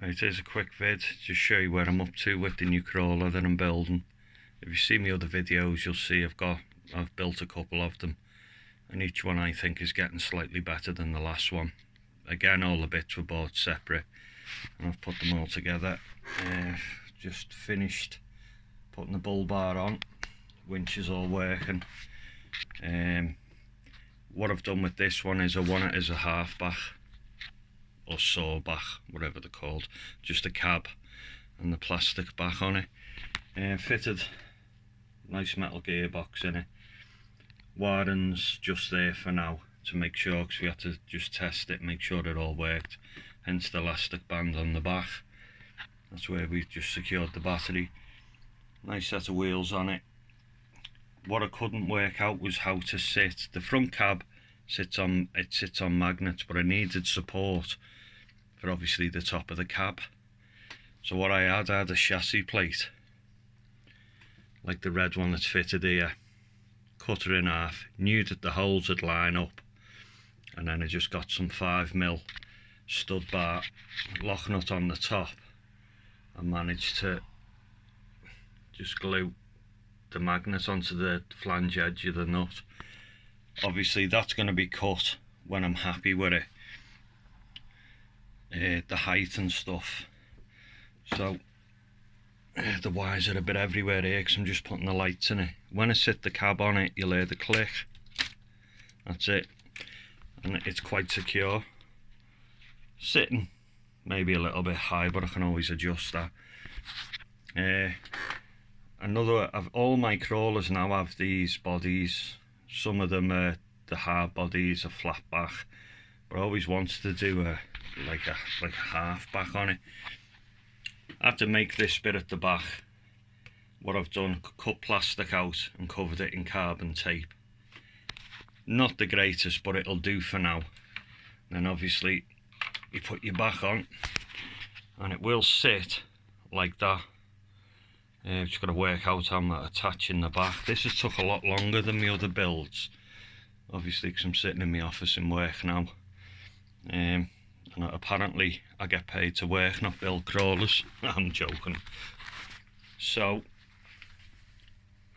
Right, here's a quick vid to show you where I'm up to with the new crawler that I'm building. If you see my other videos, you'll see I've built a couple of them, and each one I think is getting slightly better than the last one. Again, all the bits were bought separate and I've put them all together. Just finished putting the bull bar on, winch is all working. What I've done with this one is I want it as a half back or saw back, whatever they're called, just a cab and the plastic back on it. Fitted nice metal gearbox in it. Wiring's just there for now to make sure, because we had to just test it, make sure it all worked, hence the elastic band on the back. That's where we just secured the battery. Nice set of wheels on it. What I couldn't work out was how to sit. The front cab sits on magnets, but I needed support for obviously the top of the cab. So what I had a chassis plate, like the red one that's fitted here. Cut her in half, knew that the holes would line up, and then I just got some 5mm stud bar lock nut on the top and managed to just glue the magnet onto the flange edge of the nut. Obviously that's going to be cut when I'm happy with it, the height and stuff. So the wires are a bit everywhere here because I'm just putting the lights in it. When I sit the cab on it, you'll hear the click. That's it, and it's quite secure. Sitting maybe a little bit high, but I can always adjust that. All my crawlers now have these bodies. Some of them are the hard bodies, a flat back, but I always wanted to do like a half back on it. I had to make this bit at the back. What I've done, cut plastic out and covered it in carbon tape. Not the greatest, but it'll do for now. Then obviously you put your back on and it will sit like that. Just got to work out how I'm attaching the back. This has took a lot longer than my other builds, obviously because I'm sitting in my office and work now. And apparently I get paid to work, not build crawlers. I'm joking. So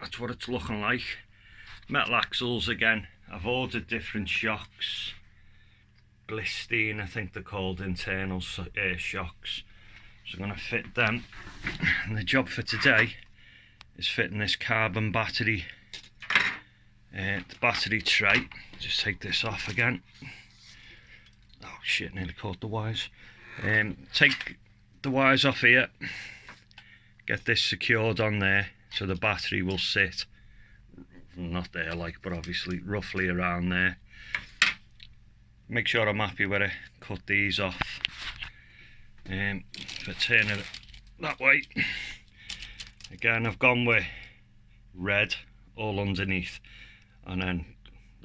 that's what it's looking like. Metal axles again. I've ordered different shocks. Blistine, I think they're called, internal shocks. So I'm going to fit them. And the job for today is fitting this carbon battery, the battery tray. Just take this off again. Oh shit, nearly caught the wires. Take the wires off here, get this secured on there so the battery will sit, not there like, but obviously roughly around there. Make sure I'm happy with it, cut these off. If I turn it that way, again I've gone with red all underneath, and then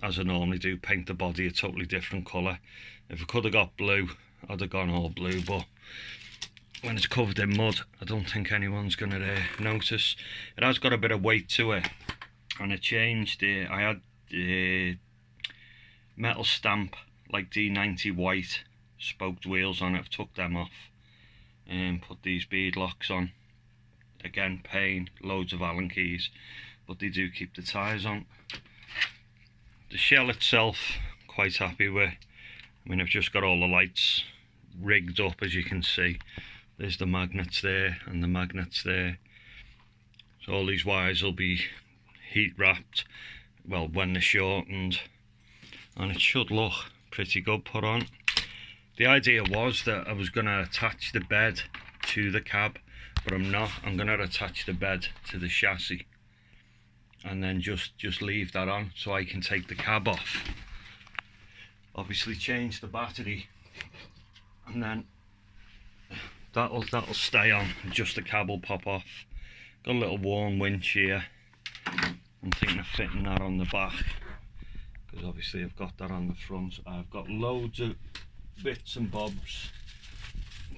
as I normally do, paint the body a totally different colour. If I could have got blue, I'd have gone all blue, but when it's covered in mud, I don't think anyone's going to notice. It has got a bit of weight to it, and it changed. I had metal stamp like D90 white spoked wheels on it. I've took them off and put these bead locks on. Again, pain, loads of Allen keys, but they do keep the tyres on. The shell itself, quite happy with. I mean, I've just got all the lights rigged up, as you can see. There's the magnets there and the magnets there. So all these wires will be heat wrapped, well, when they're shortened, and it should look pretty good put on. The idea was that I was going to attach the bed to the cab, but I'm not. I'm going to attach the bed to the chassis and then just leave that on so I can take the cab off. Obviously change the battery, and then that'll stay on, just the cab will pop off. Got a little worn winch here. I'm thinking of fitting that on the back, because obviously I've got that on the front. I've got loads of bits and bobs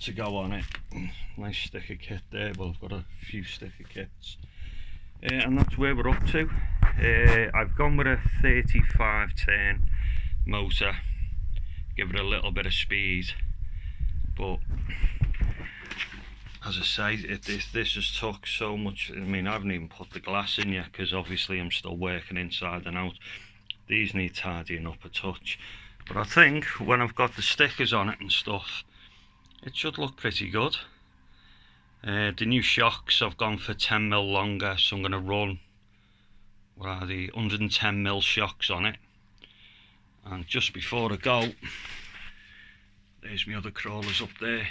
to go on it. Nice sticker kit there. Well, I've got a few sticker kits, and that's where we're up to. I've gone with a 35 turn motor, give it a little bit of speed, but as I say, this has took so much. I mean, I haven't even put the glass in yet because obviously I'm still working inside and out. These need tidying up a touch, but I think when I've got the stickers on it and stuff, it should look pretty good. The new shocks, I've gone for 10mm longer, so I'm going to run, what are the 110mm shocks on it. And just before I go, there's my other crawlers up there.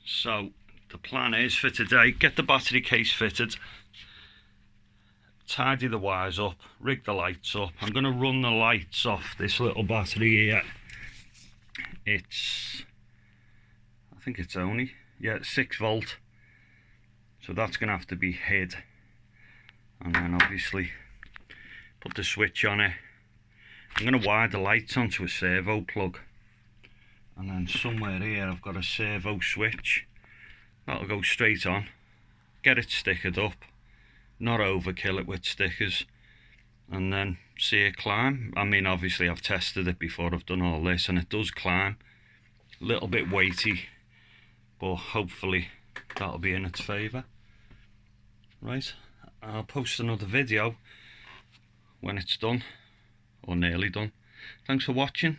So the plan is for today, get the battery case fitted, tidy the wires up, rig the lights up. I'm going to run the lights off this little battery here. I think it's only, yeah, 6 volt. So that's going to have to be hid. And then obviously put the switch on it. I'm going to wire the lights onto a servo plug. And then somewhere here I've got a servo switch. That'll go straight on. Get it stickered up. Not overkill it with stickers. And then see it climb. I mean, obviously I've tested it before I've done all this and it does climb. A little bit weighty, but hopefully that'll be in its favour. Right, I'll post another video when it's done, or nearly done. Thanks for watching.